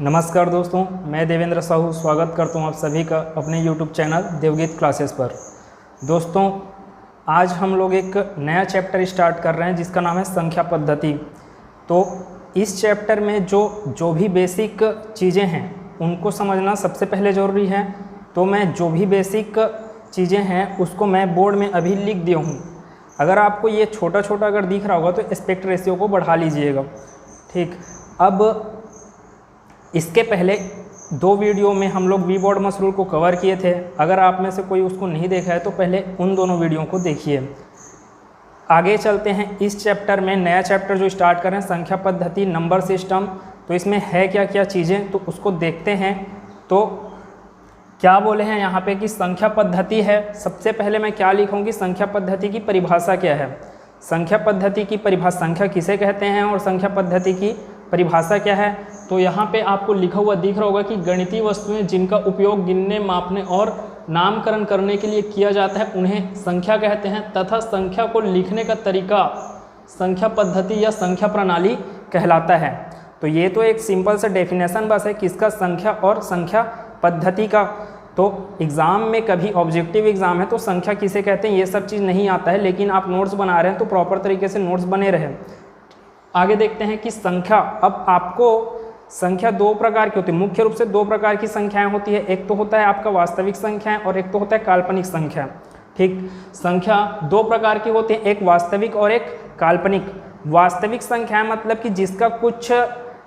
नमस्कार दोस्तों, मैं देवेंद्र साहू स्वागत करता हूं आप सभी का अपने YouTube चैनल देवगीत क्लासेस पर। दोस्तों, आज हम लोग एक नया चैप्टर स्टार्ट कर रहे हैं जिसका नाम है संख्या पद्धति। तो इस चैप्टर में जो भी बेसिक चीज़ें हैं उनको समझना सबसे पहले ज़रूरी है। तो मैं जो भी बेसिक चीज़ें हैं उसको मैं बोर्ड में अभी लिख दिया हूँ। अगर आपको ये छोटा छोटा अगर दिख रहा होगा तो एस्पेक्ट रेशियो को बढ़ा लीजिएगा। ठीक, अब इसके पहले दो वीडियो में हम लोग वी बॉडमस रूल को कवर किए थे। अगर आप में से कोई उसको नहीं देखा है तो पहले उन दोनों वीडियो को देखिए। आगे चलते हैं इस चैप्टर में, नया चैप्टर जो स्टार्ट कर रहे हैं संख्या पद्धति नंबर सिस्टम। तो इसमें है क्या क्या चीज़ें तो उसको देखते हैं। तो क्या बोले हैं यहाँ पे कि संख्या पद्धति है। सबसे पहले मैं क्या लिखूँगी, संख्या पद्धति की परिभाषा क्या है। संख्या पद्धति की परिभाषा, संख्या किसे कहते हैं और संख्या पद्धति की परिभाषा क्या है। तो यहाँ पे आपको लिखा हुआ दिख रहा होगा कि गणितीय वस्तुएं जिनका उपयोग गिनने, मापने और नामकरण करने के लिए किया जाता है उन्हें संख्या कहते हैं, तथा संख्या को लिखने का तरीका संख्या पद्धति या संख्या प्रणाली कहलाता है। तो ये तो एक सिंपल सा डेफिनेशन बस है किसका, संख्या और संख्या पद्धति का। तो एग्ज़ाम में कभी ऑब्जेक्टिव एग्ज़ाम है तो संख्या किसे कहते हैं ये सब चीज़ नहीं आता है, लेकिन आप नोट्स बना रहे हैं तो प्रॉपर तरीके से नोट्स बने रहे। आगे देखते हैं कि संख्या, अब आपको संख्या दो प्रकार की होती है, मुख्य रूप से दो प्रकार की संख्याएं होती है। एक तो होता है आपका वास्तविक संख्या और एक तो होता है काल्पनिक संख्या। ठीक, संख्या दो प्रकार की होती है, एक वास्तविक और एक काल्पनिक। वास्तविक संख्या मतलब कि जिसका कुछ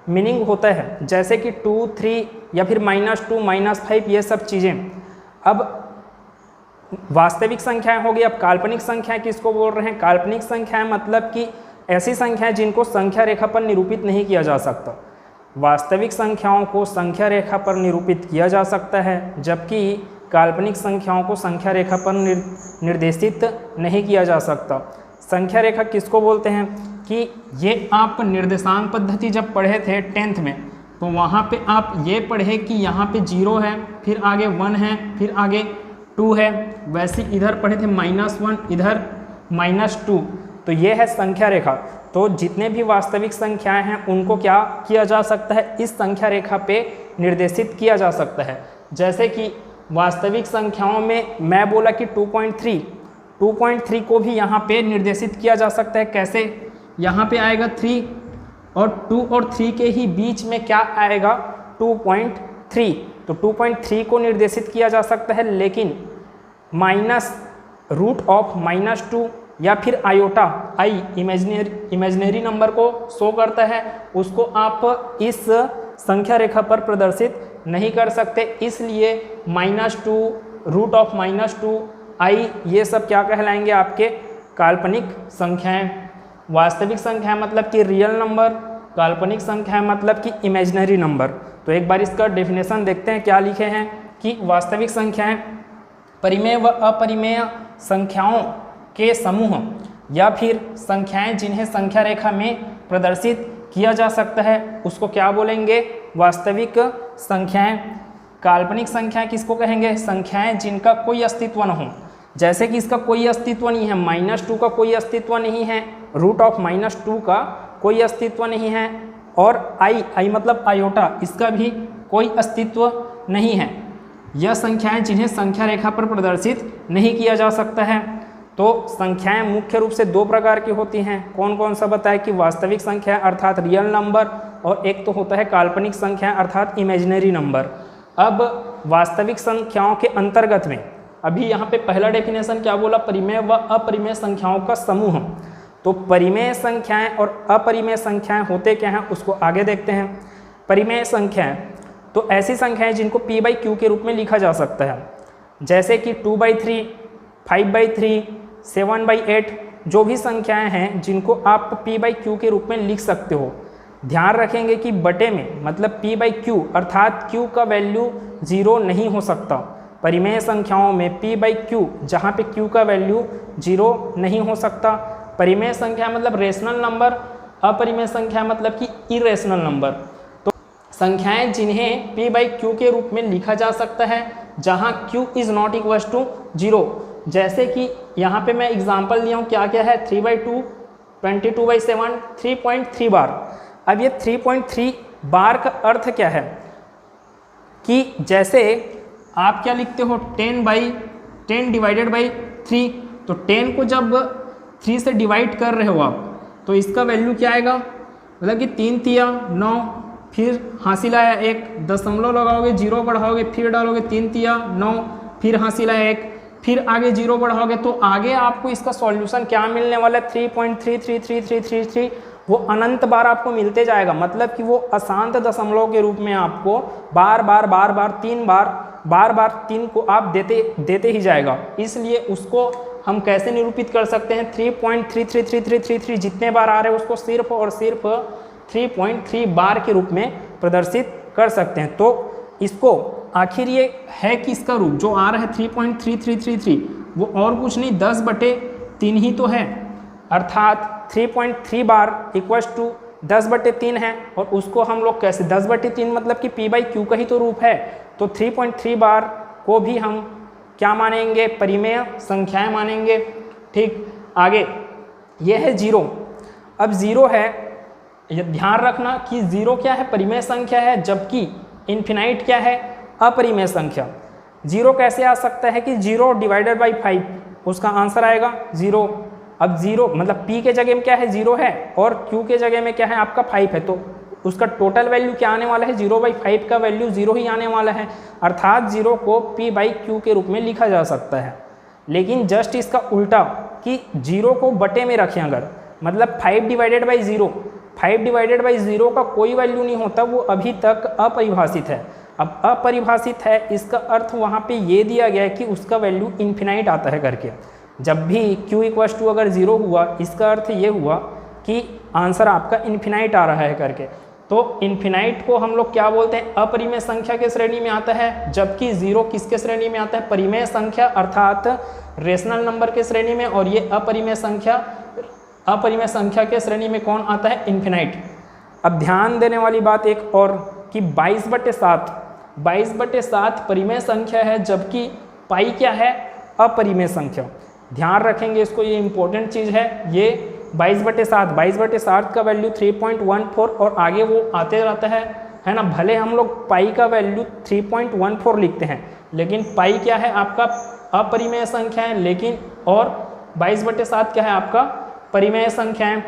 मीनिंग होता है, जैसे कि 2, 3 या फिर -2, -5 ये सब चीज़ें। अब वास्तविक संख्याएं होगी। अब काल्पनिक संख्याएं किसको बोल रहे हैं, काल्पनिक संख्याएं मतलब कि ऐसी संख्याएं जिनको संख्या रेखा पर निरूपित नहीं किया जा सकता। वास्तविक संख्याओं को संख्या रेखा पर निरूपित किया जा सकता है, जबकि काल्पनिक संख्याओं को संख्या रेखा पर निर्देशित नहीं किया जा सकता। संख्या रेखा किसको बोलते हैं कि ये आप निर्देशांक पद्धति जब पढ़े थे 10th में, तो वहाँ पे आप ये पढ़े कि यहाँ पे 0 है, फिर आगे 1 है, फिर आगे 2 है। वैसे इधर पढ़े थे -1, इधर -2। तो ये है संख्या रेखा। तो जितने भी वास्तविक संख्याएं हैं उनको क्या किया जा सकता है, इस संख्या रेखा पे निर्देशित किया जा सकता है। जैसे कि वास्तविक संख्याओं में मैं बोला कि 2.3 को भी यहाँ पे निर्देशित किया जा सकता है। कैसे, यहाँ पे आएगा 3 और 2 और 3 के ही बीच में क्या आएगा 2.3। तो 2.3 को निर्देशित किया जा सकता है, लेकिन -√2 या फिर आयोटा, आई इमेजिनरी नंबर को शो करता है, उसको आप इस संख्या रेखा पर प्रदर्शित नहीं कर सकते। इसलिए -2, आई ये सब क्या कहलाएंगे, आपके काल्पनिक संख्याएं। वास्तविक संख्याएं मतलब कि रियल नंबर, काल्पनिक संख्याएं मतलब कि इमेजिनरी नंबर। तो एक बार इसका डेफिनेशन देखते हैं क्या लिखे हैं कि वास्तविक संख्याएं परिमेय व अपरिमेय संख्याओं के समूह या फिर संख्याएं जिन्हें संख्या रेखा में प्रदर्शित किया जा सकता है उसको क्या बोलेंगे, वास्तविक संख्याएं। काल्पनिक संख्याएं किसको कहेंगे, संख्याएं जिनका कोई अस्तित्व न हो। जैसे कि इसका कोई अस्तित्व नहीं है, -2 का कोई अस्तित्व नहीं है, √2 का कोई अस्तित्व नहीं है, और आई मतलब आयोटा, इसका भी कोई अस्तित्व नहीं है। यह संख्याएं जिन्हें संख्या रेखा पर प्रदर्शित नहीं किया जा सकता है। तो संख्याएं मुख्य रूप से दो प्रकार की होती हैं। कौन कौन सा बताए कि वास्तविक संख्या अर्थात रियल नंबर, और एक तो होता है काल्पनिक संख्या अर्थात इमेजिनरी नंबर। अब वास्तविक संख्याओं के अंतर्गत में अभी यहाँ पे पहला डेफिनेशन क्या बोला, परिमेय व अपरिमेय संख्याओं का समूह। तो परिमेय संख्याएं और अपरिमेय संख्याएं होते क्या हैं उसको आगे देखते हैं। परिमेय संख्याएं तो ऐसी संख्याएं जिनको p/q के रूप में लिखा जा सकता है, जैसे कि 2/3, 5/3, 7/8 जो भी संख्याएं हैं जिनको आप p/q के रूप में लिख सकते हो। ध्यान रखेंगे कि बटे में मतलब p/q अर्थात q का वैल्यू 0 नहीं हो सकता। परिमेय संख्याओं में p/q जहाँ पे q का वैल्यू 0 नहीं हो सकता। परिमेय संख्या मतलब रेशनल नंबर, अपरिमेय संख्या मतलब कि इरेशनल नंबर। तो संख्याएं जिन्हें p/q के रूप में लिखा जा सकता है जहाँ q is not equal to 0। जैसे कि यहाँ पे मैं एग्जांपल दिया हूँ, क्या क्या है, 3/2, 22/7, 3.3 बार। अब ये 3.3 बार का अर्थ क्या है, कि जैसे आप क्या लिखते हो 10 डिवाइडेड बाई 3, तो 10 को जब 3 से डिवाइड कर रहे हो आप तो इसका वैल्यू क्या आएगा, मतलब कि 3 तिया 9, फिर हासिल आया 1, दशमलव लगाओगे 0 बढ़ाओगे फिर डालोगे 3 तिया 9, फिर हासिल आया 1, फिर आगे 0 बढ़ाओगे तो आगे आपको इसका सॉल्यूशन क्या मिलने वाला है 3.33333, वो अनंत बार आपको मिलते जाएगा। मतलब कि वो अशांत दशमलव के रूप में आपको बार बार 3 को आप देते ही जाएगा। इसलिए उसको हम कैसे निरूपित कर सकते हैं, 3.333333 जितने बार आ रहे हैं उसको सिर्फ और सिर्फ 3.3 बार के रूप में प्रदर्शित कर सकते हैं। तो इसको आखिर ये है कि इसका रूप जो आ रहा है 3.3333 वो और कुछ नहीं 10/3 ही तो है, अर्थात 3.3 बार इक्वल्स टू 10/3 है। और उसको हम लोग कैसे 10/3 मतलब कि p/q का ही तो रूप है, तो 3.3 बार को भी हम क्या मानेंगे, परिमेय संख्याएं मानेंगे। ठीक, आगे ये है 0। अब 0 है, ध्यान रखना कि 0 क्या है, परिमेय संख्या है, जबकि इन्फिनाइट क्या है, अपरिमेय संख्या। 0 कैसे आ सकता है कि 0 डिवाइडेड बाई 5, उसका आंसर आएगा 0। अब 0 मतलब p के जगह में क्या है 0 है और q के जगह में क्या है आपका 5 है, तो उसका टोटल वैल्यू क्या आने वाला है 0/5 का वैल्यू 0 ही आने वाला है, अर्थात 0 को p/q के रूप में लिखा जा सकता है। लेकिन जस्ट इसका उल्टा कि 0 को बटे में रखें अगर, मतलब 5 डिवाइडेड बाई 0 का कोई वैल्यू नहीं होता, वो अभी तक अपरिभाषित है। अब अपरिभाषित है इसका अर्थ वहाँ पे ये दिया गया है कि उसका वैल्यू इन्फिनाइट आता है करके। जब भी q इक्वल्स टू अगर 0 हुआ इसका अर्थ ये हुआ कि आंसर आपका इन्फिनाइट आ रहा है करके। तो इन्फिनाइट को हम लोग क्या बोलते हैं, अपरिमेय संख्या के श्रेणी में आता है, जबकि 0 किसके श्रेणी में आता है, परिमेय संख्या अर्थात रेशनल नंबर के श्रेणी में। और ये अपरिमेय संख्या के श्रेणी में कौन आता है, इन्फिनाइट। अब ध्यान देने वाली बात एक और कि 22/7 परिमेय संख्या है, जबकि पाई क्या है, अपरिमेय संख्या। ध्यान रखेंगे इसको, ये इंपॉर्टेंट चीज़ है। ये 22/7 का वैल्यू 3.14 और आगे वो आते रहता है ना। भले हम लोग पाई का वैल्यू 3.14 लिखते हैं, लेकिन पाई क्या है आपका अपरिमेय संख्या है, लेकिन और 22/7 क्या है आपका परिमेय संख्या है।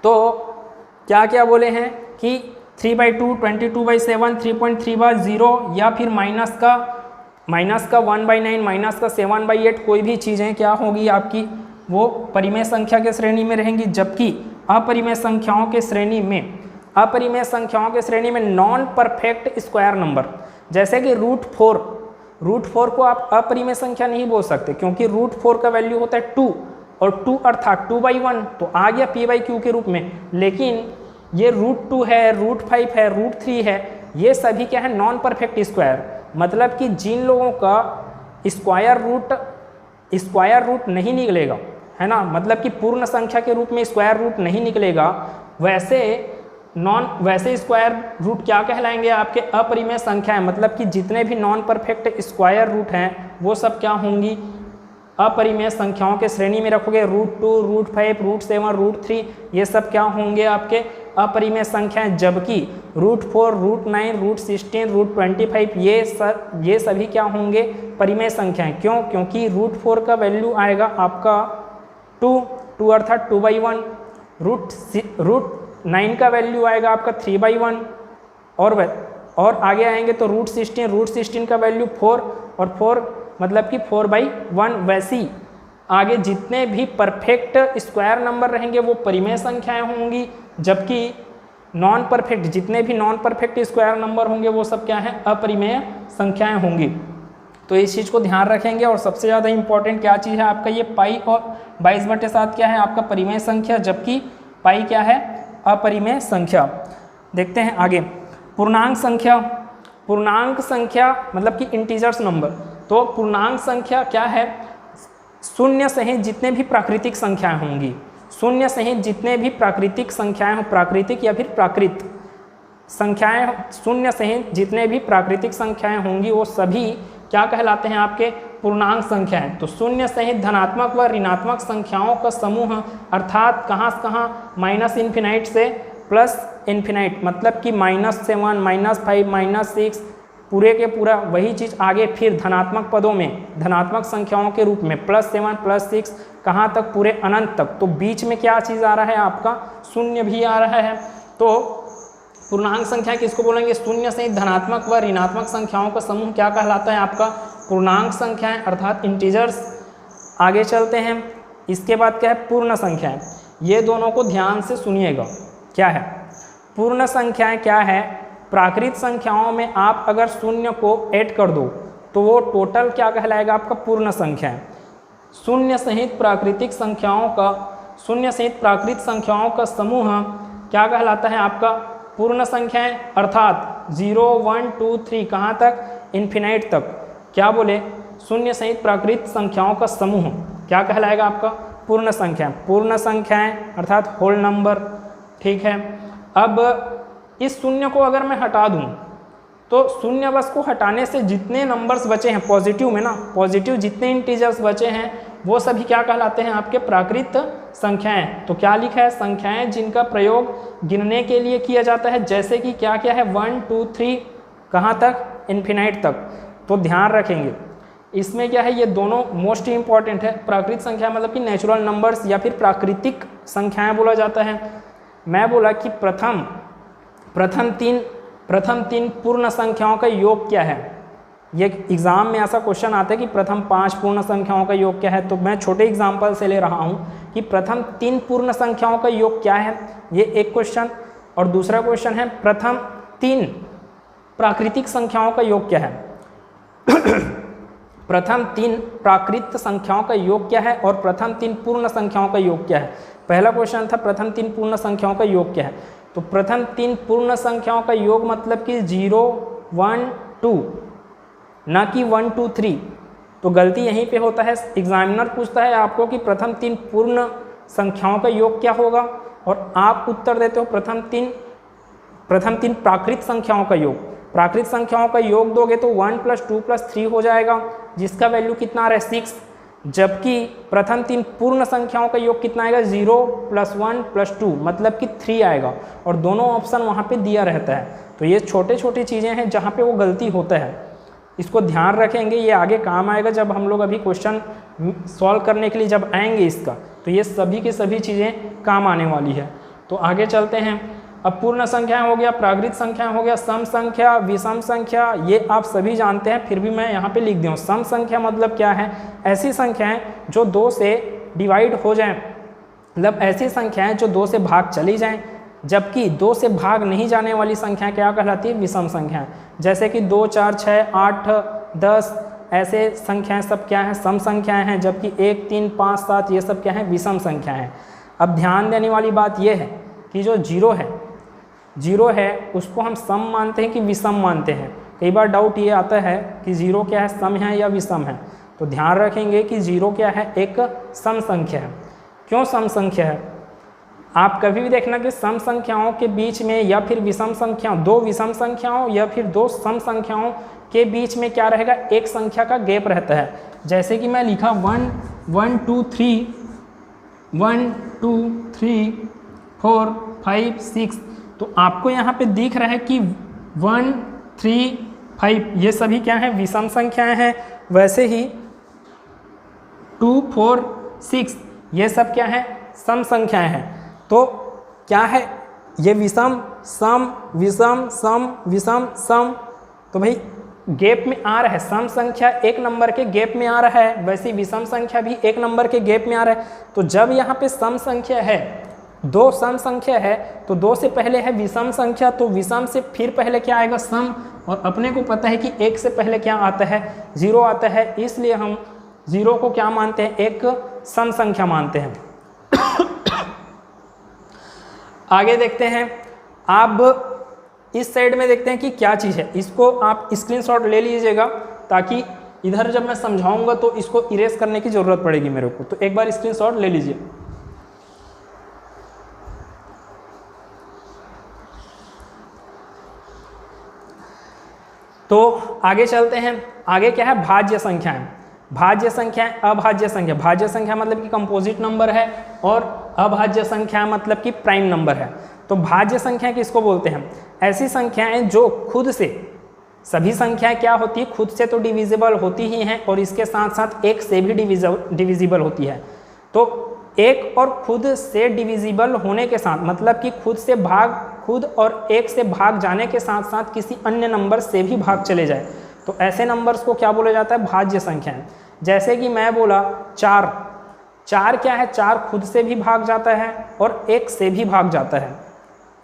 तो क्या क्या बोले हैं कि 3/2, 22/7, 3.3 बार 0 या फिर माइनस का 1/9, माइनस का 7/8 कोई भी चीज़ें क्या होगी आपकी, वो परिमेय संख्या के श्रेणी में रहेंगी। जबकि अपरिमेय संख्याओं के श्रेणी में नॉन परफेक्ट स्क्वायर नंबर, जैसे कि √4 को आप अपरिमेय संख्या नहीं बोल सकते, क्योंकि √4 का वैल्यू होता है 2 और 2 अर्थात 2/1 तो आ गया p/q के रूप में। लेकिन ये √2 है, √5 है, √3 है, ये सभी क्या है, नॉन परफेक्ट स्क्वायर। मतलब कि जिन लोगों का स्क्वायर रूट नहीं निकलेगा, है ना, मतलब कि पूर्ण संख्या के रूप में स्क्वायर रूट नहीं निकलेगा, वैसे स्क्वायर रूट क्या कहलाएंगे, आपके अपरिमेय संख्या है। मतलब कि जितने भी नॉन परफेक्ट स्क्वायर रूट हैं वो सब क्या होंगी, अपरिमेय संख्याओं के श्रेणी में रखोगे। √2, √5, √7, √3 ये सब क्या होंगे आपके अपरिमेय संख्याएं। जबकि √4, √9, √16, √25 ये सभी क्या होंगे, परिमेय संख्याएं। क्यों, क्योंकि √4 का वैल्यू आएगा आपका 2 अर्थात 2/1, √9 का वैल्यू आएगा आपका 3/1 और आगे आएंगे तो √16 का वैल्यू 4 और 4 मतलब कि 4/1। वैसी आगे जितने भी परफेक्ट स्क्वायर नंबर रहेंगे वो परिमेय संख्याएं होंगी, जबकि जितने भी नॉन परफेक्ट स्क्वायर नंबर होंगे वो सब क्या है, अपरिमेय संख्याएं होंगी। तो इस चीज़ को ध्यान रखेंगे। और सबसे ज़्यादा इंपॉर्टेंट क्या चीज़ है आपका, ये पाई और 22/7 क्या है आपका परिमेय संख्या, जबकि पाई क्या है, अपरिमेय संख्या। देखते हैं आगे, पूर्णांक संख्या मतलब कि इंटीजर्स नंबर। तो पूर्णांक संख्या क्या है, शून्य सहित जितने भी प्राकृतिक संख्याएं होंगी, शून्य सहित जितने भी प्राकृतिक संख्याएं हो, प्राकृतिक या फिर प्राकृत संख्याएं, शून्य सहित जितने भी प्राकृतिक संख्याएं होंगी वो सभी क्या कहलाते हैं, आपके पूर्णांक संख्याएं। तो शून्य सहित धनात्मक व ऋणात्मक संख्याओं का समूह, अर्थात कहाँ से कहाँ, -∞ से +∞, मतलब कि -7, -5, -6, पूरे के पूरा वही चीज़ आगे फिर धनात्मक पदों में धनात्मक संख्याओं के रूप में +7 +6 कहाँ तक, पूरे अनंत तक। तो बीच में क्या चीज़ आ रहा है आपका, शून्य भी आ रहा है। तो पूर्णांक संख्या किसको बोलेंगे, शून्य सहित धनात्मक व ऋणात्मक संख्याओं का समूह क्या कहलाता है आपका, पूर्णांक संख्याएं अर्थात इंटीजर्स। आगे चलते हैं, इसके बाद क्या है, पूर्ण संख्याएं। ये दोनों को ध्यान से सुनिएगा। क्या है पूर्ण संख्याएं, क्या है, प्राकृत संख्याओं में आप अगर शून्य को ऐड कर दो तो वो टोटल क्या कहलाएगा आपका, पूर्ण संख्या है। शून्य सहित प्राकृतिक संख्याओं का, शून्य सहित प्राकृत संख्याओं का समूह क्या कहलाता है आपका, पूर्ण संख्याएं अर्थात 0 1 2 3 कहाँ तक, इन्फिनाइट तक। क्या बोले, शून्य सहित प्राकृत संख्याओं का समूह क्या कहलाएगा आपका, पूर्ण संख्याएं। पूर्ण संख्याएं अर्थात होल नंबर। ठीक है, अब इस शून्य को अगर मैं हटा दूं तो शून्य बस को हटाने से जितने नंबर्स बचे हैं पॉजिटिव में ना, पॉजिटिव जितने इंटीजर्स बचे हैं वो सभी क्या कहलाते हैं आपके प्राकृत संख्याएं। तो क्या लिखा है, संख्याएं जिनका प्रयोग गिनने के लिए किया जाता है, जैसे कि क्या क्या है, 1 2 3 कहाँ तक, इन्फिनाइट तक। तो ध्यान रखेंगे इसमें क्या है, ये दोनों मोस्ट इंपॉर्टेंट है। प्राकृत संख्या मतलब कि नेचुरल नंबर्स या फिर प्राकृतिक संख्याएं बोला जाता है। मैं बोला कि प्रथम तीन पूर्ण संख्याओं का योग क्या है। ये एग्ज़ाम में ऐसा क्वेश्चन आता है कि प्रथम 5 पूर्ण संख्याओं का योग क्या है। तो मैं छोटे एग्जाम्पल से ले रहा हूँ कि प्रथम 3 पूर्ण संख्याओं का योग क्या है, ये एक क्वेश्चन। और दूसरा क्वेश्चन है प्रथम 3 प्राकृतिक संख्याओं का योग क्या है। प्रथम 3 प्राकृत संख्याओं का योग क्या है और प्रथम 3 पूर्ण संख्याओं का योग क्या है। पहला क्वेश्चन था प्रथम 3 पूर्ण संख्याओं का योग क्या है। तो प्रथम 3 पूर्ण संख्याओं का योग मतलब कि 0 1 2, ना कि 1 2 3। तो गलती यहीं पे होता है, एग्जामिनर पूछता है आपको कि प्रथम 3 पूर्ण संख्याओं का योग क्या होगा और आप उत्तर देते हो प्रथम तीन प्राकृत संख्याओं का योग। प्राकृत संख्याओं का योग दोगे तो 1 + 2 + 3 हो जाएगा, जिसका वैल्यू कितना आ रहा है 6। जबकि प्रथम 3 पूर्ण संख्याओं का योग कितना आएगा, 0 + 1 + 2 मतलब कि 3 आएगा। और दोनों ऑप्शन वहाँ पे दिया रहता है। तो ये छोटे छोटी चीज़ें हैं जहाँ पे वो गलती होता है, इसको ध्यान रखेंगे। ये आगे काम आएगा जब हम लोग अभी क्वेश्चन सॉल्व करने के लिए जब आएंगे इसका, तो ये सभी की सभी चीज़ें काम आने वाली है। तो आगे चलते हैं। अब पूर्ण संख्याएं हो गया, प्राकृत संख्याएं हो गया, सम संख्या, विषम संख्या, ये आप सभी जानते हैं, फिर भी मैं यहाँ पे लिख दूँ। सम संख्या मतलब क्या है, ऐसी संख्याएं जो 2 से डिवाइड हो जाएं, मतलब ऐसी संख्याएं जो 2 से भाग चली जाएं। जबकि 2 से भाग नहीं जाने वाली संख्या क्या कहलाती है, विषम संख्याएं। जैसे कि 2 4 6 8 10 ऐसे संख्याएं सब क्या हैं, सम संख्याएं हैं। जबकि 1 3 5 7 ये सब क्या है, विषम संख्याएं हैं। अब ध्यान देने वाली बात यह है कि जो जीरो है उसको हम सम मानते हैं कि विषम मानते हैं। कई बार डाउट ये आता है कि जीरो क्या है, सम है या विषम है। तो ध्यान रखेंगे कि जीरो क्या है, एक सम संख्या है। क्यों सम संख्या है, आप कभी भी देखना कि सम संख्याओं के बीच में या फिर विषम संख्याओं, 2 विषम संख्याओं या फिर 2 सम संख्याओं के बीच में क्या रहेगा, एक संख्या का गैप रहता है। जैसे कि मैं लिखा 1 1 2 3 1 2 3 4 5 6, तो आपको यहाँ पे दिख रहा है कि 1 3 5 ये सभी क्या हैं, विषम संख्याएं हैं। वैसे ही 2 4 6 ये सब क्या है, सम संख्याएं हैं। तो क्या है, ये विषम सम विषम सम विषम सम, तो भाई गैप में आ रहा है। सम संख्या 1 नंबर के गैप में आ रहा है, वैसे विषम संख्या भी 1 नंबर के गैप में आ रहा है। तो जब यहाँ पे सम संख्या है, 2 सम संख्या है, तो 2 से पहले है विषम संख्या, तो विषम से फिर पहले क्या आएगा, सम। और अपने को पता है कि 1 से पहले क्या आता है, 0 आता है, इसलिए हम 0 को क्या मानते हैं, एक सम संख्या मानते हैं। आगे देखते हैं, अब इस साइड में देखते हैं कि क्या चीज़ है। इसको आप स्क्रीनशॉट ले लीजिएगा, ताकि इधर जब मैं समझाऊंगा तो इसको इरेज करने की ज़रूरत पड़ेगी मेरे को। तो एक बार स्क्रीनशॉट ले लीजिए। तो आगे चलते हैं। आगे क्या है, भाज्य संख्याएं। भाज्य संख्याएं, अभाज्य संख्या। भाज्य संख्या मतलब कि कंपोजिट नंबर है, और अभाज्य संख्या मतलब कि प्राइम नंबर है। तो भाज्य संख्या किसको बोलते हैं, ऐसी संख्याएं जो खुद से सभी संख्याएं क्या होती है, खुद से तो डिविजिबल होती ही हैं और इसके साथ साथ एक से भी डिविजिबल होती है। तो एक और खुद से डिविजिबल होने के साथ मतलब कि खुद और एक से भाग जाने के साथ साथ किसी अन्य नंबर से भी भाग चले जाए तो ऐसे नंबर्स को क्या बोला जाता है, भाज्य संख्याएं। जैसे कि मैं बोला 4 क्या है, 4 खुद से भी भाग जाता है और 1 से भी भाग जाता है,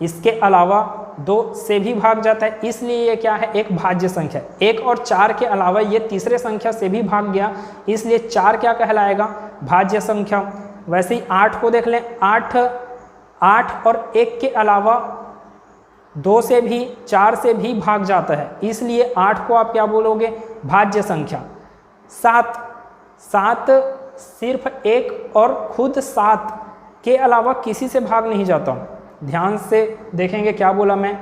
इसके अलावा 2 से भी भाग जाता है, इसलिए ये क्या है, एक भाज्य संख्या। 1 और 4 के अलावा ये तीसरे संख्या से भी भाग गया, इसलिए 4 क्या कहलाएगा, भाज्य संख्या। वैसे ही 8 को देख लें, 8 और 1 के अलावा 2 से भी 4 से भी भाग जाता है, इसलिए 8 को आप क्या बोलोगे, भाज्य संख्या। 7 सिर्फ 1 और खुद 7 के अलावा किसी से भाग नहीं जाता। ध्यान से देखेंगे क्या बोला मैं,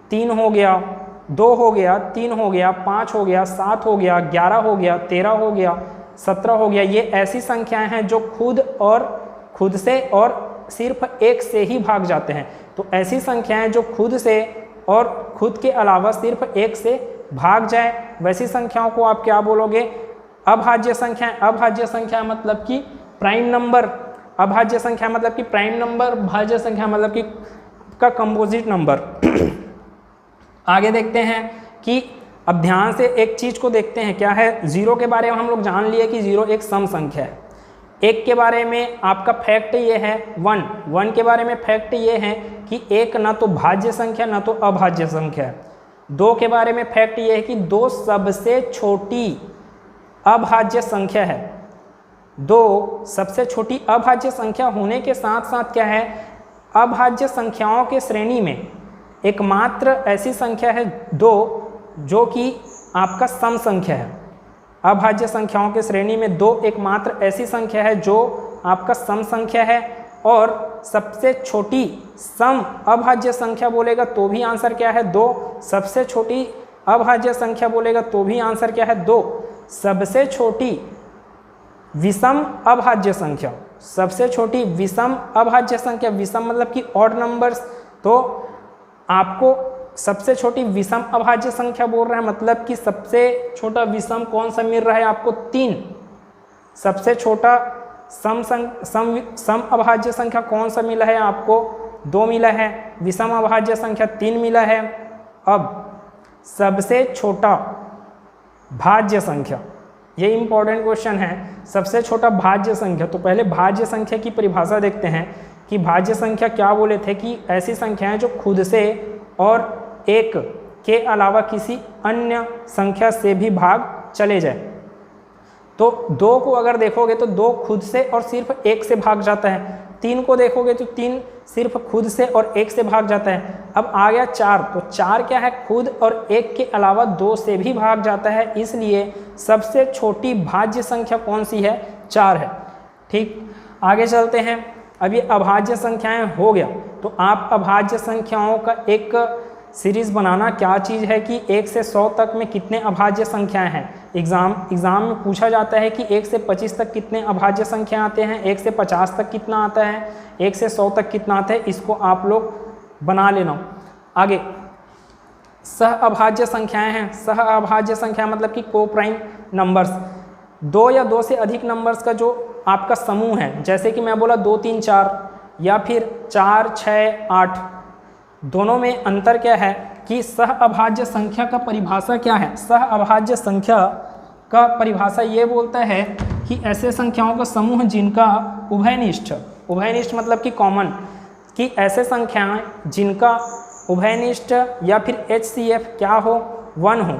3 हो गया, 2 हो गया, 3 हो गया, 5 हो गया, 7 हो गया, 11 हो गया, 13 हो गया, 17 हो गया। ये ऐसी संख्याएं हैं जो खुद से और सिर्फ 1 से ही भाग जाते हैं। तो ऐसी संख्याएं जो खुद से और खुद के अलावा सिर्फ 1 से भाग जाए वैसी संख्याओं को आप क्या बोलोगे, अभाज्य संख्याएं। अभाज्य संख्या मतलब कि प्राइम नंबर, अभाज्य संख्या मतलब कि प्राइम नंबर, भाज्य संख्या मतलब कि का कंपोजिट नंबर। आगे देखते हैं कि अब ध्यान से एक चीज को देखते हैं, क्या है, 0 के बारे में हम लोग जान लिए कि 0 एक सम संख्या है। 1 के बारे में आपका फैक्ट ये है, 1 के बारे में फैक्ट ये है कि 1 ना तो भाज्य संख्या ना तो अभाज्य संख्या है। 2 के बारे में फैक्ट ये है कि 2 सबसे छोटी अभाज्य संख्या है। 2 सबसे छोटी अभाज्य संख्या होने के साथ साथ क्या है, अभाज्य संख्याओं के श्रेणी में एकमात्र ऐसी संख्या है 2 जो कि आपका सम संख्या है। अभाज्य संख्याओं के श्रेणी में 2 एकमात्र ऐसी संख्या है जो आपका सम संख्या है। और सबसे छोटी सम अभाज्य संख्या बोलेगा तो भी आंसर क्या है, 2। सबसे छोटी अभाज्य संख्या बोलेगा तो भी आंसर क्या है, 2। सबसे छोटी विषम अभाज्य संख्या, सबसे छोटी विषम अभाज्य संख्या, विषम मतलब कि ऑड नंबर्स, तो आपको सबसे छोटी विषम अभाज्य संख्या बोल रहे हैं, मतलब कि सबसे छोटा विषम कौन सा मिल रहा है आपको, 3। सबसे छोटा सम अभाज्य संख्या कौन सा मिला है आपको, 2 मिला है। विषम अभाज्य संख्या 3 मिला है। अब सबसे छोटा भाज्य संख्या, ये इंपॉर्टेंट क्वेश्चन है, सबसे छोटा भाज्य संख्या। तो पहले भाज्य संख्या की परिभाषा देखते हैं कि भाज्य संख्या क्या बोले थे, कि ऐसी संख्याएं जो खुद से और 1 के अलावा किसी अन्य संख्या से भी भाग चले जाए। तो 2 को अगर देखोगे तो 2 खुद से और सिर्फ 1 से भाग जाता है। 3 को देखोगे तो 3 सिर्फ खुद से और 1 से भाग जाता है। अब आ गया 4, तो 4 क्या है, खुद और 1 के अलावा 2 से भी भाग जाता है, इसलिए सबसे छोटी भाज्य संख्या कौन सी है, 4 है। ठीक, आगे चलते हैं। अब ये अभाज्य संख्याएं हो गया, तो आप अभाज्य संख्याओं का एक सीरीज़ बनाना क्या चीज़ है कि 1 से 100 तक में कितने अभाज्य संख्याएं हैं। एग्ज़ाम में पूछा जाता है कि 1 से 25 तक कितने अभाज्य संख्या आते हैं, 1 से 50 तक कितना आता है, 1 से 100 तक कितना आता है, इसको आप लोग बना लेना। आगे सह अभाज्य संख्याएं हैं। सह अभाज्य संख्या मतलब कि को प्राइम नंबर्स, 2 या 2 से अधिक नंबर्स का जो आपका समूह है, जैसे कि मैं बोला 2 3 4 या फिर 4 6 8, दोनों में अंतर क्या है कि सह अभाज्य संख्या का परिभाषा क्या है। सह अभाज्य संख्या का परिभाषा ये बोलता है कि ऐसे संख्याओं का समूह जिनका उभयनिष्ठ मतलब कि कॉमन, कि ऐसे संख्याएं जिनका उभयनिष्ठ या फिर HCF क्या हो, 1 हो।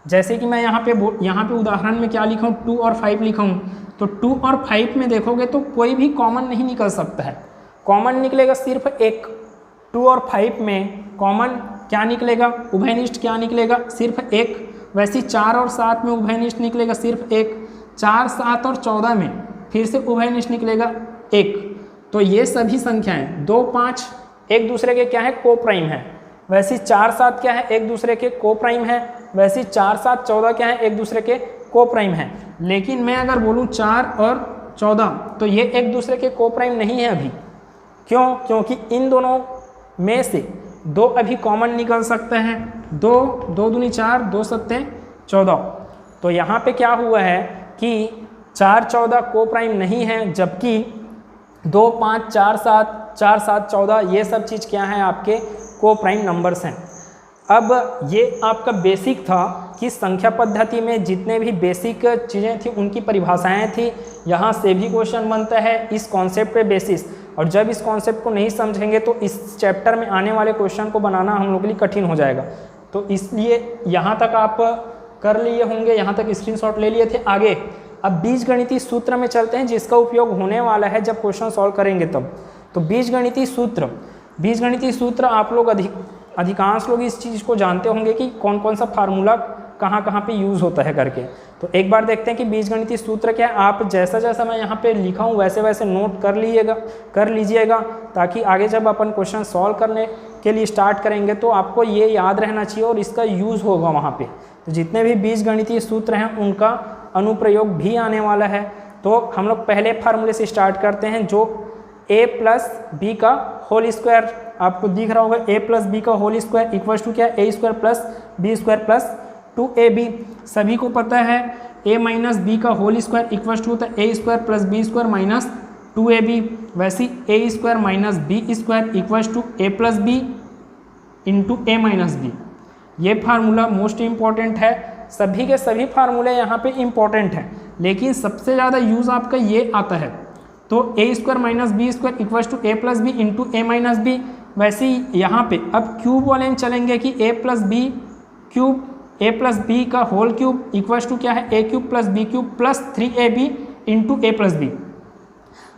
जैसे कि मैं यहाँ पे उदाहरण में क्या लिखा हूँ, 2 और 5 लिखा हूँ। तो 2 और 5 में देखोगे तो कोई भी कॉमन नहीं निकल सकता है, कॉमन निकलेगा सिर्फ 1। 2 और 5 में कॉमन क्या निकलेगा, उभयनिष्ठ क्या निकलेगा, सिर्फ 1। वैसे 4 और 7 में उभयनिष्ठ निकलेगा सिर्फ 1। 4 7 और 14 में फिर से उभयनिष्ठ निकलेगा 1। तो ये सभी संख्याएं 2 5 एक दूसरे के क्या है, को प्राइम है। वैसे 4 7 क्या है, एक दूसरे के को प्राइम है। वैसे 4 7 14 क्या है, एक दूसरे के को प्राइम है। लेकिन मैं अगर बोलूँ 4 और 14 तो ये एक दूसरे के को प्राइम नहीं है अभी। क्यों? क्योंकि इन दोनों में से 2 अभी कॉमन निकल सकते हैं, 2 2 दूनी 4, 2 सत्ते 14। तो यहाँ पे क्या हुआ है कि 4 14 को प्राइम नहीं है, जबकि 2 5 4 7 4 7 14 ये सब चीज़ क्या है आपके को प्राइम नंबर्स हैं। अब ये आपका बेसिक था कि संख्या पद्धति में जितने भी बेसिक चीज़ें थी उनकी परिभाषाएं थी, यहाँ से भी क्वेश्चन बनता है इस कॉन्सेप्ट पे बेसिस। और जब इस कॉन्सेप्ट को नहीं समझेंगे तो इस चैप्टर में आने वाले क्वेश्चन को बनाना हम लोग के लिए कठिन हो जाएगा। तो इसलिए यहाँ तक आप कर लिए होंगे, यहाँ तक स्क्रीनशॉट ले लिए थे। आगे अब बीजगणितीय सूत्र में चलते हैं जिसका उपयोग होने वाला है जब क्वेश्चन सॉल्व करेंगे तब। तो बीजगणितीय सूत्र आप लोग अधिकांश लोग इस चीज़ को जानते होंगे कि कौन कौन सा फार्मूला कहाँ कहाँ पे यूज़ होता है करके। तो एक बार देखते हैं कि बीजगणितीय सूत्र क्या है। आप जैसा जैसा मैं यहाँ पे लिखा हूँ वैसे वैसे नोट कर लीजिएगा ताकि आगे जब अपन क्वेश्चन सॉल्व करने के लिए स्टार्ट करेंगे तो आपको ये याद रहना चाहिए और इसका यूज़ होगा वहाँ पे। तो जितने भी बीजगणितीय सूत्र हैं उनका अनुप्रयोग भी आने वाला है। तो हम लोग पहले फार्मूले से स्टार्ट करते हैं जो a प्लस बी का होल स्क्वायर आपको दिख रहा होगा। a प्लस बी का होल स्क्वायर इक्वल्स टू क्या, a square plus B square plus 2ab। सभी को पता है a माइनस बी का होल स्क्वायर इक्वल्स टू होता है a square plus B square minus 2ab। वैसे a square minus B square equals to a plus B into a minus B. ये formula most important है। सभी के सभी फार्मूले यहाँ पे इम्पॉर्टेंट हैं, लेकिन सबसे ज़्यादा यूज़ आपका ये आता है। तो a square minus B square equals to a plus B into a minus B. वैसे ही यहाँ पे अब क्यूब वाले में चलेंगे कि a plus B cube, a plus B का होल क्यूब इक्वल्स टू क्या है, a cube plus B cube plus 3ab into a plus B.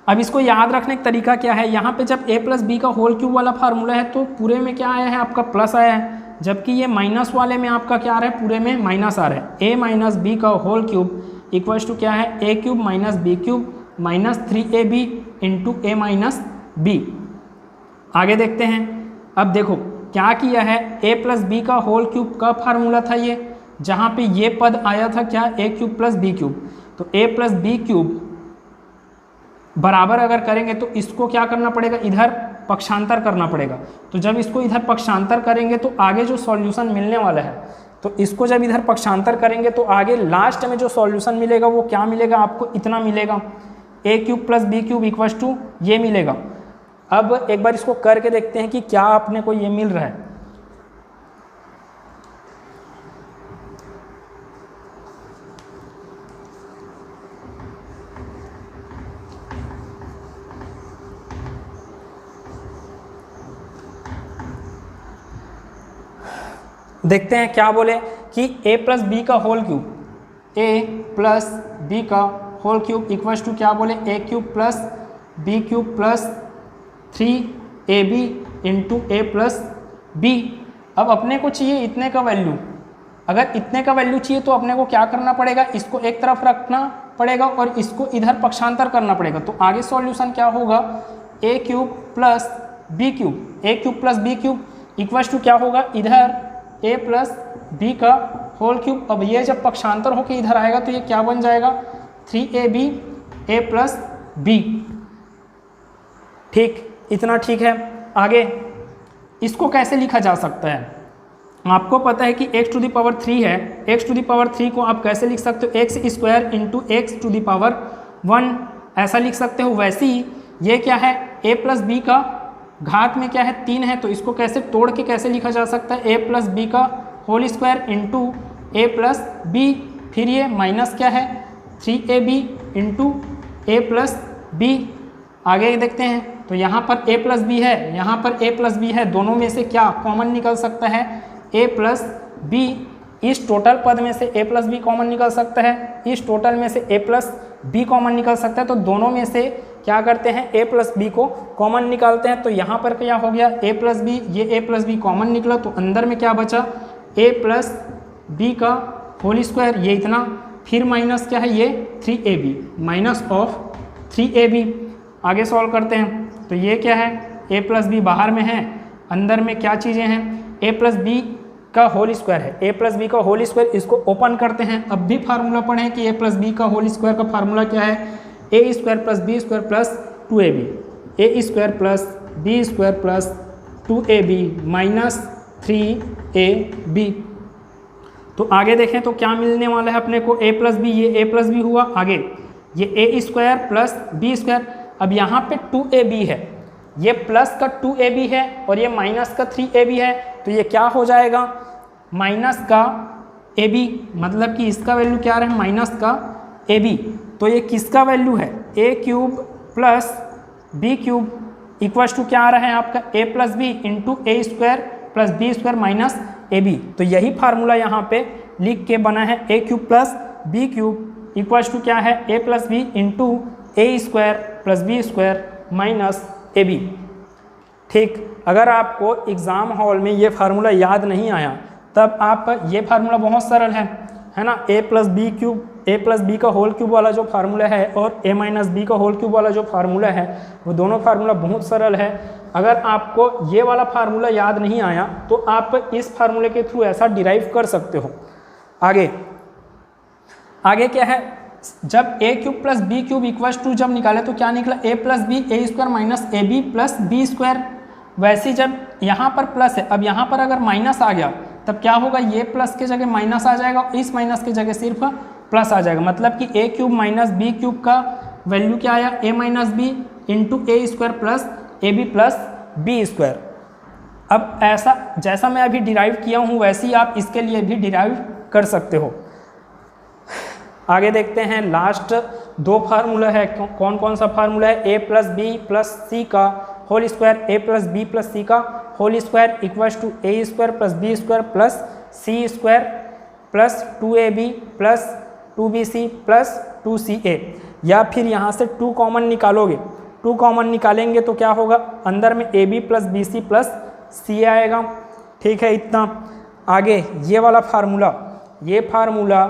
अब इसको याद रखने का तरीका क्या है, यहाँ पे जब a प्लस बी का होल क्यूब वाला फार्मूला है तो पूरे में क्या आया है आपका प्लस आया है, जबकि ये माइनस वाले में आपका क्या आ रहा है, पूरे में माइनस आ रहा है। a माइनस बी का होल क्यूब इक्वल्स टू क्या है, a cube minus B cube minus 3ab into a minus B. आगे देखते हैं। अब देखो क्या किया है, a प्लस बी का होल क्यूब का फार्मूला था ये, जहाँ पे ये पद आया था क्या, a cube plus B cube. तो a प्लस बी क्यूब बराबर अगर करेंगे तो इसको क्या करना पड़ेगा, इधर पक्षांतर करना पड़ेगा। तो जब इसको इधर पक्षांतर करेंगे तो आगे जो सॉल्यूशन मिलने वाला है, तो इसको जब इधर पक्षांतर करेंगे तो आगे लास्ट में जो सॉल्यूशन मिलेगा वो क्या मिलेगा आपको, इतना मिलेगा, a cube plus B cube equals to ये मिलेगा। अब एक बार इसको करके देखते हैं कि क्या अपने को ये मिल रहा है। देखते हैं क्या बोले कि a प्लस बी का whole cube, a plus B का होल क्यूब इक्वल्स टू क्या बोले, a cube plus B cube plus 3ab into a plus B. अब अपने को चाहिए इतने का वैल्यू, अगर इतने का वैल्यू चाहिए तो अपने को क्या करना पड़ेगा, इसको एक तरफ रखना पड़ेगा और इसको इधर पक्षांतर करना पड़ेगा। तो आगे सॉल्यूशन क्या होगा, a cube plus B cube, a cube plus B cube equals to क्या होगा, इधर a प्लस बी का होल क्यूब। अब ये जब पक्षांतर होकर इधर आएगा तो ये क्या बन जाएगा, 3ab a प्लस बी। ठीक, इतना ठीक है। आगे इसको कैसे लिखा जा सकता है, आपको पता है कि x टू दी पावर 3 है, x टू दी पावर 3 को आप कैसे लिख सकते हो, X square into X to the power 1 ऐसा लिख सकते हो। वैसे ही ये क्या है, a प्लस बी का घात में क्या है 3 है, तो इसको कैसे तोड़ के कैसे लिखा जा सकता है, a प्लस बी का whole square into a plus B, फिर ये माइनस क्या है 3ab into a plus B. आगे देखते हैं, तो यहाँ पर a प्लस बी है, यहाँ पर a प्लस बी है, दोनों में से क्या कॉमन निकल सकता है, a प्लस बी। इस टोटल पद में से a प्लस बी कॉमन निकल सकता है, इस टोटल में से a प्लस बी कॉमन निकल सकता है। तो दोनों में से क्या करते हैं, a प्लस बी को कॉमन निकालते हैं। तो यहाँ पर क्या हो गया, a प्लस बी, ये a प्लस बी कॉमन निकला, तो अंदर में क्या बचा, a प्लस बी का होल स्क्वायर, ये इतना, फिर माइनस क्या है, ये 3ab माइनस ऑफ 3ab। आगे सॉल्व करते हैं, तो ये क्या है, a प्लस बी बाहर में है, अंदर में क्या चीज़ें हैं, a प्लस बी का होल स्क्वायर है, a प्लस बी का होल स्क्वायर, इसको ओपन करते हैं। अब भी फार्मूला पढ़ें कि a प्लस बी का होल स्क्वायर का फार्मूला क्या है, a square plus B square plus 2ab, a square plus B square plus 2ab minus 3ab। तो आगे देखें तो क्या मिलने वाला है अपने को, a प्लस बी, ये a प्लस बी हुआ, आगे ये a square plus B square. अब यहाँ पे 2ab है, ये प्लस का 2ab है और ये माइनस का 3ab है, तो ये क्या हो जाएगा, माइनस का ab, मतलब कि इसका वैल्यू क्या रहे, माइनस का ab। तो ये किसका वैल्यू है, a cube plus b cube equals to क्या आ रहा है आपका a plus B into A square plus B square minus A B. तो यही फार्मूला यहाँ पे लिख के बना है, a cube plus B cube equals to क्या है, a plus B into A square plus B square minus A B. ठीक, अगर आपको एग्ज़ाम हॉल में ये फार्मूला याद नहीं आया तब आप, ये फार्मूला बहुत सरल है ना, a plus B cube, a plus B का होल क्यूब वाला जो फार्मूला है और a माइनस बी का होल क्यूब वाला जो फार्मूला है, वो दोनों फार्मूला बहुत सरल है। अगर आपको ये वाला फार्मूला याद नहीं आया तो आप इस फार्मूले के थ्रू ऐसा डिराइव कर सकते हो। आगे क्या है, जब a cube plus B cube equals to जब निकाले तो क्या निकला, a plus B A square minus A B plus B square. वैसे जब यहाँ पर प्लस है, अब यहाँ पर अगर माइनस आ गया तब क्या होगा, ये प्लस के जगह माइनस आ जाएगा, इस माइनस के जगह सिर्फ प्लस आ जाएगा। मतलब कि a cube minus B cube का वैल्यू क्या आया, a minus B into A square plus A B plus B square. अब ऐसा जैसा मैं अभी डिराइव किया हूँ वैसे ही आप इसके लिए भी डिराइव कर सकते हो। आगे देखते हैं, लास्ट दो फार्मूला है, कौन कौन सा फार्मूला है, a plus B plus C का whole square, a plus B plus C का whole square equals two A square plus B square plus C square plus 2ab plus 2bc plus 2ca। या फिर यहाँ से 2 common निकालोगे, 2 common निकालेंगे तो क्या होगा, अंदर में ab plus B C plus C आएगा। ठीक है, इतना। आगे ये वाला फार्मूला, ये फार्मूला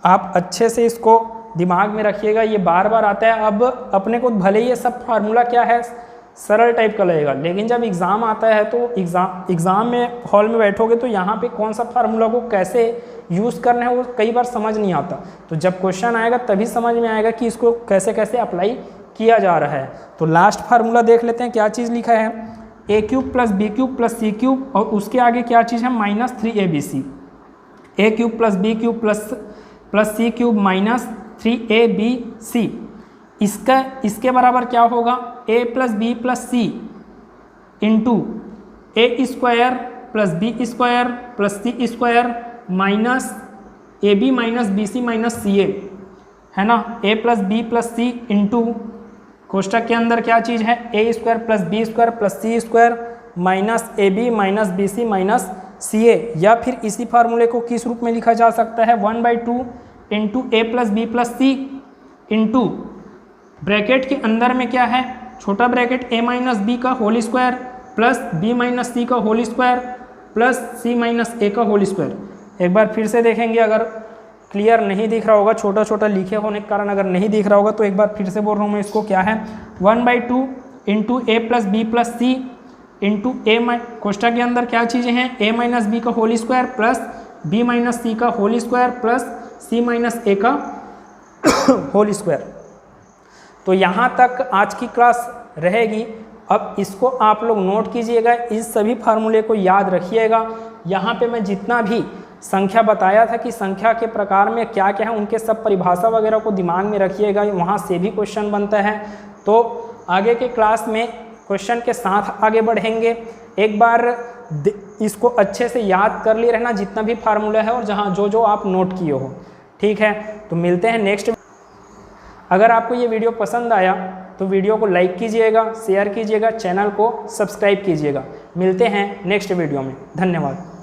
आप अच्छे से इसको दिमाग में रखिएगा, ये बार बार आता है। अब अपने को भले ही ये सब फार्मूला क्या है, सरल टाइप का लगेगा, लेकिन जब एग्ज़ाम आता है तो एग्ज़ाम में हॉल में बैठोगे तो यहाँ पे कौन सा फार्मूला को कैसे यूज़ करना है वो कई बार समझ नहीं आता। तो जब क्वेश्चन आएगा तभी समझ में आएगा कि इसको कैसे कैसे अप्लाई किया जा रहा है। तो लास्ट फार्मूला देख लेते हैं, क्या चीज़ लिखा है, a cube plus B cube plus C cube और उसके आगे क्या चीज़ है, minus 3abc। a cube plus B cube plus C cube minus 3abc। इसके बराबर क्या होगा, a plus B plus C into A square plus B square plus C square minus A B minus B C minus C A, है ना। a plus B plus C into कोष्टक के अंदर क्या चीज़ है, ए square plus B square plus C square minus A B minus B C minus C A. या फिर इसी फार्मूले को किस रूप में लिखा जा सकता है, 1/2 into A plus B plus C into bracket के अंदर में क्या है, छोटा ब्रैकेट a माइनस बी का whole square plus b minus C का whole square plus c minus A का होल स्क्वायर। एक बार फिर से देखेंगे, अगर क्लियर नहीं दिख रहा होगा, छोटा छोटा लिखे होने के कारण अगर नहीं दिख रहा होगा तो एक बार फिर से बोल रहा हूँ मैं इसको, क्या है 1/2 into A plus B plus C into A कोष्टक के अंदर क्या चीज़ें हैं, a माइनस बी का whole square plus b minus C का whole square plus c minus A का होल स्क्वायर। तो यहाँ तक आज की क्लास रहेगी। अब इसको आप लोग नोट कीजिएगा, इस सभी फार्मूले को याद रखिएगा। यहाँ पे मैं जितना भी संख्या बताया था कि संख्या के प्रकार में क्या क्या है, उनके सब परिभाषा वगैरह को दिमाग में रखिएगा, वहाँ से भी क्वेश्चन बनता है। तो आगे के क्लास में क्वेश्चन के साथ आगे बढ़ेंगे। एक बार इसको अच्छे से याद कर लिए रहना, जितना भी फार्मूला है और जहाँ जो आप नोट किए हो। ठीक है, तो मिलते हैं नेक्स्ट। अगर आपको ये वीडियो पसंद आया तो वीडियो को लाइक कीजिएगा, शेयर कीजिएगा, चैनल को सब्सक्राइब कीजिएगा। मिलते हैं नेक्स्ट वीडियो में। धन्यवाद।